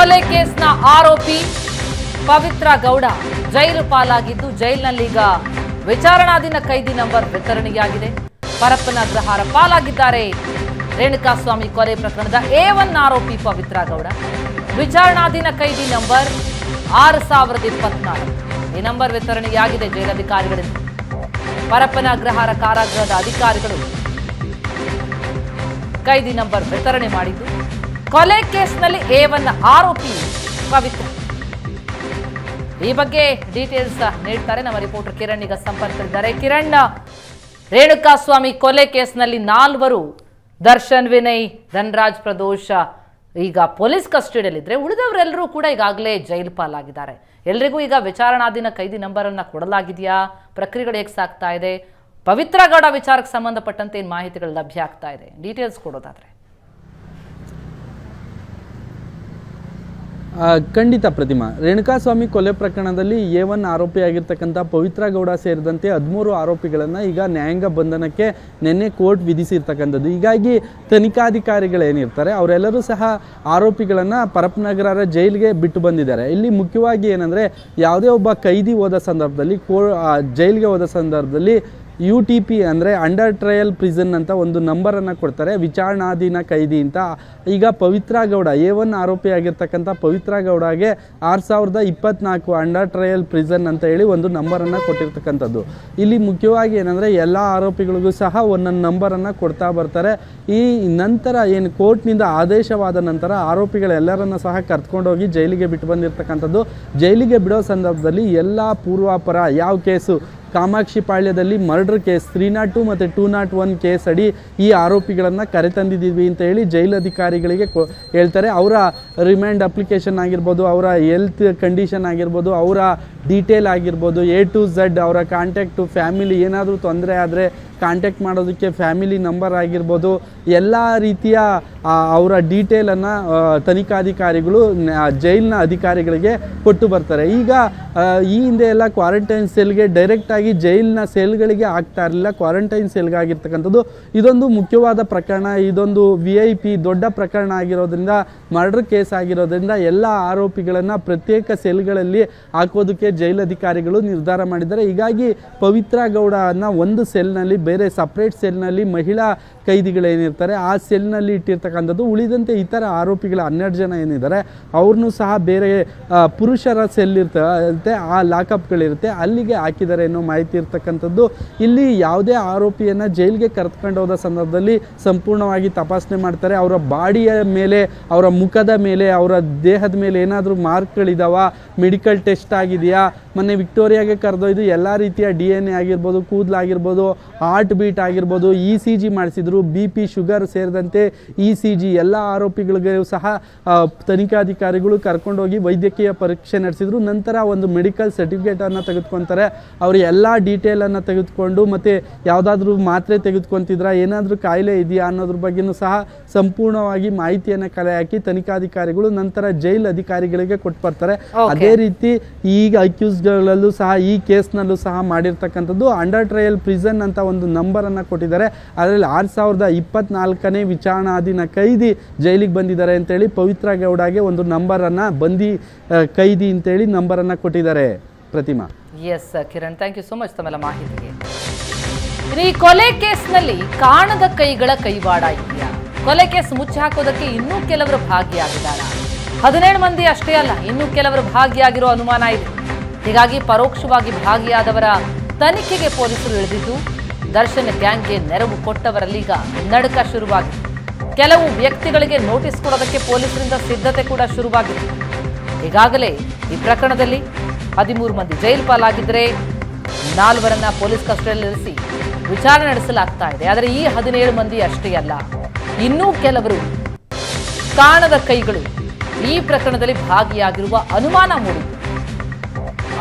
ಕೊಲೆ ಕೇಸ್ನ ಆರೋಪಿ ಪವಿತ್ರ ಗೌಡ ಜೈಲು ಪಾಲಾಗಿದ್ದು ಜೈಲಿನಲ್ಲೀಗ ವಿಚಾರಣಾಧೀನ ಕೈದಿ ನಂಬರ್ ವಿತರಣೆಯಾಗಿದೆ. ಪರಪ್ಪನ ಅಗ್ರಹಾರ ಪಾಲಾಗಿದ್ದಾರೆ. ರೇಣುಕಾಸ್ವಾಮಿ ಕೊಲೆ ಪ್ರಕರಣದ A1 ಆರೋಪಿ ಪವಿತ್ರ ಗೌಡ. ವಿಚಾರಣಾಧೀನ ಕೈದಿ ನಂಬರ್ 6024. ಈ ನಂಬರ್ ವಿತರಣೆಯಾಗಿದೆ ಜೈಲಧಿಕಾರಿಗಳಿಂದ. ಪರಪ್ಪನ ಅಗ್ರಹಾರ ಕಾರಾಗೃಹದ ಅಧಿಕಾರಿಗಳು ಕೈದಿ ನಂಬರ್ ವಿತರಣೆ ಮಾಡಿದ್ದು ಕೊಲೆ ಕೇಸ್ನಲ್ಲಿ A1 ಆರೋಪಿ ಪವಿತ್ರ. ಈ ಬಗ್ಗೆ ಡೀಟೇಲ್ಸ್ ನೀಡ್ತಾರೆ ನಮ್ಮ ರಿಪೋರ್ಟರ್ ಕಿರಣ್ ಈಗ ಸಂಪರ್ಕದಲ್ಲಿದ್ದಾರೆ. ಕಿರಣ್, ರೇಣುಕಾಸ್ವಾಮಿ ಕೊಲೆ ಕೇಸ್ನಲ್ಲಿ 4 ದರ್ಶನ್, ವಿನಯ್, ಧನರಾಜ್, ಪ್ರದೋಷ್ ಈಗ ಪೊಲೀಸ್ ಕಸ್ಟಡಿಯಲ್ಲಿದ್ರೆ ಉಳಿದವರೆಲ್ಲರೂ ಕೂಡ ಈಗಾಗಲೇ ಜೈಲು ಪಾಲಾಗಿದ್ದಾರೆ. ಎಲ್ರಿಗೂ ಈಗ ವಿಚಾರಣಾಧೀನ ಕೈದಿ ನಂಬರ್ ಅನ್ನ ಕೊಡಲಾಗಿದೆಯಾ? ಪ್ರಕ್ರಿಯೆಗಳು ಹೇಗೆ ಸಾಗ್ತಾ ಇದೆ? ಪವಿತ್ರ ಗೌಡ ವಿಚಾರಕ್ಕೆ ಸಂಬಂಧಪಟ್ಟಂತೆ ಏನು ಮಾಹಿತಿಗಳು ಲಭ್ಯ ಆಗ್ತಾ ಇದೆ? ಡೀಟೇಲ್ಸ್ ಕೊಡೋದಾದ್ರೆ. ಖಂಡಿತ ಪ್ರತಿಮಾ, ರೇಣುಕಾಸ್ವಾಮಿ ಕೊಲೆ ಪ್ರಕರಣದಲ್ಲಿ A1 ಆರೋಪಿಯಾಗಿರ್ತಕ್ಕಂಥ ಪವಿತ್ರ ಗೌಡ ಸೇರಿದಂತೆ 13 ಆರೋಪಿಗಳನ್ನು ಈಗ ನ್ಯಾಯಾಂಗ ಬಂಧನಕ್ಕೆ ನಿನ್ನೆ ಕೋರ್ಟ್ ವಿಧಿಸಿರ್ತಕ್ಕಂಥದ್ದು. ಹೀಗಾಗಿ ತನಿಖಾಧಿಕಾರಿಗಳೇನಿರ್ತಾರೆ ಅವರೆಲ್ಲರೂ ಸಹ ಆರೋಪಿಗಳನ್ನು ಪರಪ್ಪನಗರ ಜೈಲಿಗೆ ಬಿಟ್ಟು ಬಂದಿದ್ದಾರೆ. ಇಲ್ಲಿ ಮುಖ್ಯವಾಗಿ ಏನಂದರೆ, ಯಾವುದೇ ಒಬ್ಬ ಕೈದಿ ಹೋದ ಸಂದರ್ಭದಲ್ಲಿ ಜೈಲಿಗೆ ಹೋದ ಸಂದರ್ಭದಲ್ಲಿ UTP ಅಂದರೆ ಅಂಡರ್ ಟ್ರಯಲ್ ಪ್ರಿಸನ್ ಅಂತ ಒಂದು ನಂಬರನ್ನು ಕೊಡ್ತಾರೆ, ವಿಚಾರಣಾಧೀನ ಕೈದಿ ಅಂತ. ಈಗ ಪವಿತ್ರ ಗೌಡ A1 ಆರೋಪಿ ಆಗಿರ್ತಕ್ಕಂಥ ಪವಿತ್ರ ಗೌಡಗೆ 6024 ಅಂಡರ್ ಟ್ರಯಲ್ ಪ್ರಿಸನ್ ಅಂತ ಹೇಳಿ ಒಂದು ನಂಬರನ್ನು ಕೊಟ್ಟಿರ್ತಕ್ಕಂಥದ್ದು. ಇಲ್ಲಿ ಮುಖ್ಯವಾಗಿ ಏನಂದರೆ, ಎಲ್ಲ ಆರೋಪಿಗಳಿಗೂ ಸಹ ಒಂದೊಂದು ನಂಬರನ್ನು ಕೊಡ್ತಾ ಬರ್ತಾರೆ. ಈ ನಂತರ ಏನು ಕೋರ್ಟ್ನಿಂದ ಆದೇಶವಾದ ನಂತರ ಆರೋಪಿಗಳೆಲ್ಲರನ್ನು ಸಹ ಕರ್ಕೊಂಡೋಗಿ ಜೈಲಿಗೆ ಬಿಟ್ಟು ಬಂದಿರತಕ್ಕಂಥದ್ದು. ಜೈಲಿಗೆ ಬಿಡೋ ಸಂದರ್ಭದಲ್ಲಿ ಎಲ್ಲ ಪೂರ್ವಾಪರ ಯಾವ ಕೇಸು, ಕಾಮಾಕ್ಷಿ ಪಾಳ್ಯದಲ್ಲಿ ಮರ್ಡರ್ ಕೇಸ್ 302 ಮತ್ತು 201 ಕೇಸ್ ಅಡಿ ಈ ಆರೋಪಿಗಳನ್ನು ಕರೆತಂದಿದ್ದೀವಿ ಅಂತ ಹೇಳಿ ಜೈಲು ಅಧಿಕಾರಿಗಳಿಗೆ ಹೇಳ್ತಾರೆ. ಅವರ ರಿಮ್ಯಾಂಡ್ ಅಪ್ಲಿಕೇಶನ್ ಆಗಿರ್ಬೋದು, ಅವರ ಹೆಲ್ತ್ ಕಂಡೀಷನ್ ಆಗಿರ್ಬೋದು, ಅವರ ಡೀಟೇಲ್ ಆಗಿರ್ಬೋದು, A to Z, ಅವರ ಕಾಂಟ್ಯಾಕ್ಟು, ಫ್ಯಾಮಿಲಿ ಏನಾದರೂ ತೊಂದರೆ ಆದರೆ ಕಾಂಟ್ಯಾಕ್ಟ್ ಮಾಡೋದಕ್ಕೆ ಫ್ಯಾಮಿಲಿ ನಂಬರ್ ಆಗಿರ್ಬೋದು, ಎಲ್ಲ ರೀತಿಯ ಅವರ ಡೀಟೇಲನ್ನು ತನಿಖಾಧಿಕಾರಿಗಳು ಜೈಲಿನ ಅಧಿಕಾರಿಗಳಿಗೆ ಕೊಟ್ಟು ಬರ್ತಾರೆ. ಈಗ ಈ ಹಿಂದೆ ಎಲ್ಲ ಕ್ವಾರಂಟೈನ್ ಸೆಲ್ಗೆ ಡೈರೆಕ್ಟಾಗಿ ಜೈಲಿನ ಸೆಲ್ಗಳಿಗೆ ಆಗ್ತಾ ಇರಲಿಲ್ಲ, ಕ್ವಾರಂಟೈನ್ ಸೆಲ್ಗೆ ಆಗಿರ್ತಕ್ಕಂಥದ್ದು. ಇದೊಂದು ಮುಖ್ಯವಾದ ಪ್ರಕರಣ, ಇದೊಂದು VIP ದೊಡ್ಡ ಪ್ರಕರಣ ಆಗಿರೋದ್ರಿಂದ, ಮರ್ಡರ್ ಕೇಸ್ ಆಗಿರೋದ್ರಿಂದ ಎಲ್ಲ ಆರೋಪಿಗಳನ್ನು ಪ್ರತ್ಯೇಕ ಸೆಲ್ಗಳಲ್ಲಿ ಹಾಕೋದಕ್ಕೆ ಜೈಲಧಿಕಾರಿಗಳು ನಿರ್ಧಾರ ಮಾಡಿದ್ದಾರೆ. ಹೀಗಾಗಿ ಪವಿತ್ರ ಗೌಡನ ಒಂದು ಸೆಲ್ನಲ್ಲಿ, ಬೇರೆ ಸಪ್ರೇಟ್ ಸೆಲ್ನಲ್ಲಿ ಮಹಿಳಾ ಕೈದಿಗಳೇನಿರ್ತಾರೆ ಆ ಸೆಲ್ನಲ್ಲಿ ಇಟ್ಟಿರ್ತಕ್ಕಂಥದ್ದು. ಉಳಿದಂತೆ ಇತರ ಆರೋಪಿಗಳ 12 ಜನ ಏನಿದ್ದಾರೆ ಅವ್ರನ್ನೂ ಸಹ ಬೇರೆ ಪುರುಷರ ಸೆಲ್ ಇರುತ್ತೆ, ಆ ಲಾಕಪ್ಗಳಿರುತ್ತೆ, ಅಲ್ಲಿಗೆ ಹಾಕಿದ್ದಾರೆ ಅನ್ನೋ ಮಾಹಿತಿ ಇರ್ತಕ್ಕಂಥದ್ದು. ಇಲ್ಲಿ ಯಾವುದೇ ಆರೋಪಿಯನ್ನು ಜೈಲಿಗೆ ಕರೆದುಕೊಂಡು ಹೋದ ಸಂದರ್ಭದಲ್ಲಿ ಸಂಪೂರ್ಣವಾಗಿ ತಪಾಸಣೆ ಮಾಡ್ತಾರೆ. ಅವರ ಬಾಡಿಯ ಮೇಲೆ, ಅವರ ಮುಖದ ಮೇಲೆ, ಅವರ ದೇಹದ ಮೇಲೆ ಏನಾದರೂ ಮಾರ್ಕ್ಗಳಿದಾವ, ಮೆಡಿಕಲ್ ಟೆಸ್ಟ್ ಆಗಿದೆಯಾ, ಮೊನ್ನೆ ವಿಕ್ಟೋರಿಯಾಗೆ ಕರೆದೊಯ್ದು ಎಲ್ಲ ರೀತಿಯ DNA ಆಗಿರ್ಬೋದು, ಕೂದಲಾಗಿರ್ಬೋದು, ಹಾರ್ಟ್ ಬೀಟ್ ಆಗಿರ್ಬೋದು, ECG ಮಾಡಿಸಿದ್ರು, BP, ಶುಗರ್ ಸೇರಿದಂತೆ ECG ಎಲ್ಲ ಆರೋಪಿಗಳಿಗೂ ಸಹ ತನಿಖಾಧಿಕಾರಿಗಳು ಕರ್ಕೊಂಡೋಗಿ ವೈದ್ಯಕೀಯ ಪರೀಕ್ಷೆ ನಡೆಸಿದ್ರು. ನಂತರ ಒಂದು ಮೆಡಿಕಲ್ ಸರ್ಟಿಫಿಕೇಟನ್ನು ತೆಗೆದುಕೊತಾರೆ. ಅವರು ಎಲ್ಲ ಡೀಟೇಲನ್ನು ತೆಗೆದುಕೊಂಡು, ಮತ್ತು ಯಾವುದಾದ್ರೂ ಮಾತ್ರೆ ತೆಗೆದುಕೊತಿದ್ರಾ, ಏನಾದರೂ ಕಾಯಿಲೆ ಇದೆಯಾ ಅನ್ನೋದ್ರ ಬಗ್ಗೆಯೂ ಸಹ ಸಂಪೂರ್ಣವಾಗಿ ಮಾಹಿತಿಯನ್ನು ಕಲೆ ಹಾಕಿ ತನಿಖಾಧಿಕಾರಿಗಳು ನಂತರ ಜೈಲು ಅಧಿಕಾರಿಗಳಿಗೆ ಕೊಟ್ಟು ಬರ್ತಾರೆ. ಅದೇ ರೀತಿ ಈಗ ಅಕ್ಯೂಸ್ಗಳಲ್ಲೂ ಸಹ ಈ ಕೇಸ್ನಲ್ಲೂ ಸಹ ಮಾಡಿರ್ತಕ್ಕಂಥದ್ದು. ಅಂಡರ್ ಟ್ರಯಲ್ ಪ್ರಿಸನ್ ಅಂತ ಒಂದು ನಂಬರನ್ನು ಕೊಟ್ಟಿದ್ದಾರೆ. ಅದರಲ್ಲಿ 6024ನೇ ವಿಚಾರಣಾಧೀನ ಕೈದಿ ಜೈಲಿಗೆ ಬಂದಿದ್ದಾರೆ ಅಂತೇಳಿ ಪವಿತ್ರ ಗೌಡಗೆ ಒಂದು ನಂಬರನ್ನು ಕೈದಿ ಅಂತೇಳಿ ನಂಬರನ್ನು ಕೊಟ್ಟಿದ್ದಾರೆ. Pratima. S Kiran, thank you so much ತಮ್ಮೆಲ್ಲ ಮಾಹಿತಿಗೆ. ಈ ಕೊಲೆ ಕೇಸ್ನಲ್ಲಿ ಕಾಣದ ಕೈಗಳ ಕೈವಾಡ ಇದೆಯಾ? ಕೊಲೆ ಕೇಸ್ ಮುಚ್ಚಿ ಹಾಕೋದಕ್ಕೆ ಇನ್ನೂ ಕೆಲವರು ಭಾಗಿಯಾಗಿದ್ದಾರೆ. 17 ಮಂದಿ ಅಷ್ಟೇ ಅಲ್ಲ, ಇನ್ನೂ ಕೆಲವರು ಭಾಗಿಯಾಗಿರೋ ಅನುಮಾನ ಇದೆ. ಹೀಗಾಗಿ ಪರೋಕ್ಷವಾಗಿ ಭಾಗಿಯಾದವರ ತನಿಖೆಗೆ ಪೊಲೀಸರು ಇಳಿದಿದ್ದು ದರ್ಶನ್ ಗ್ಯಾಂಗ್ಗೆ ನೆರವು ಕೊಟ್ಟವರಲ್ಲಿ ಈಗ ನಡುಕ ಶುರುವಾಗಿದೆ. ಕೆಲವು ವ್ಯಕ್ತಿಗಳಿಗೆ ನೋಟಿಸ್ ಕೊಡೋದಕ್ಕೆ ಪೊಲೀಸರಿಂದ ಸಿದ್ಧತೆ ಕೂಡ ಶುರುವಾಗಿದೆ. ಈಗಾಗಲೇ ಈ ಪ್ರಕರಣದಲ್ಲಿ 13 ಮಂದಿ ಜೈಲು ಪಾಲಾಗಿದ್ದರೆ 4 ಪೊಲೀಸ್ ಕಸ್ಟಡಿಯಲ್ಲಿರಿಸಿ ವಿಚಾರಣೆ ನಡೆಸಲಾಗ್ತಾ ಇದೆ. ಆದರೆ ಈ 17 ಮಂದಿ ಅಷ್ಟೇ ಅಲ್ಲ, ಇನ್ನೂ ಕೆಲವರು ಕಾಣದ ಕೈಗಳು ಈ ಪ್ರಕರಣದಲ್ಲಿ ಭಾಗಿಯಾಗಿರುವ ಅನುಮಾನ ಮೂಡಿದೆ.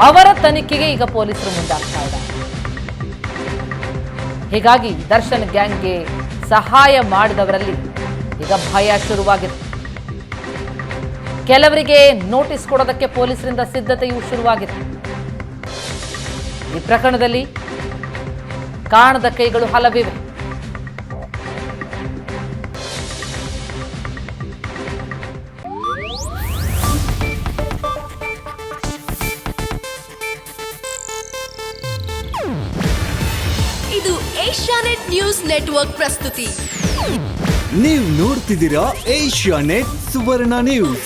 ಅವರ ತನಿಖೆಗೆ ಈಗ ಪೊಲೀಸರು ಮುಂದಾಗ್ತಾ ಇದ್ದಾರೆ. ಹೀಗಾಗಿ ದರ್ಶನ್ ಗ್ಯಾಂಗ್ಗೆ ಸಹಾಯ ಮಾಡಿದವರಲ್ಲಿ ಈಗ ಭಯ ಶುರುವಾಗಿದೆ. ಕೆಲವರಿಗೆ ನೋಟಿಸ್ ಕೊಡೋದಕ್ಕೆ ಪೊಲೀಸರಿಂದ ಸಿದ್ಧತೆಯೂ ಶುರುವಾಗಿದೆ. ಈ ಪ್ರಕರಣದಲ್ಲಿ ಕಾಣದ ಕೈಗಳು ಹಲವಿವೆ. ಇದು ಏಷ್ಯಾನೆಟ್ ನ್ಯೂಸ್ ನೆಟ್ವರ್ಕ್ ಪ್ರಸ್ತುತಿ. ನೀವು ನೋಡ್ತಿದ್ದೀರಾ ಏಷ್ಯಾನೆಟ್ ಸುವರ್ಣ ನ್ಯೂಸ್.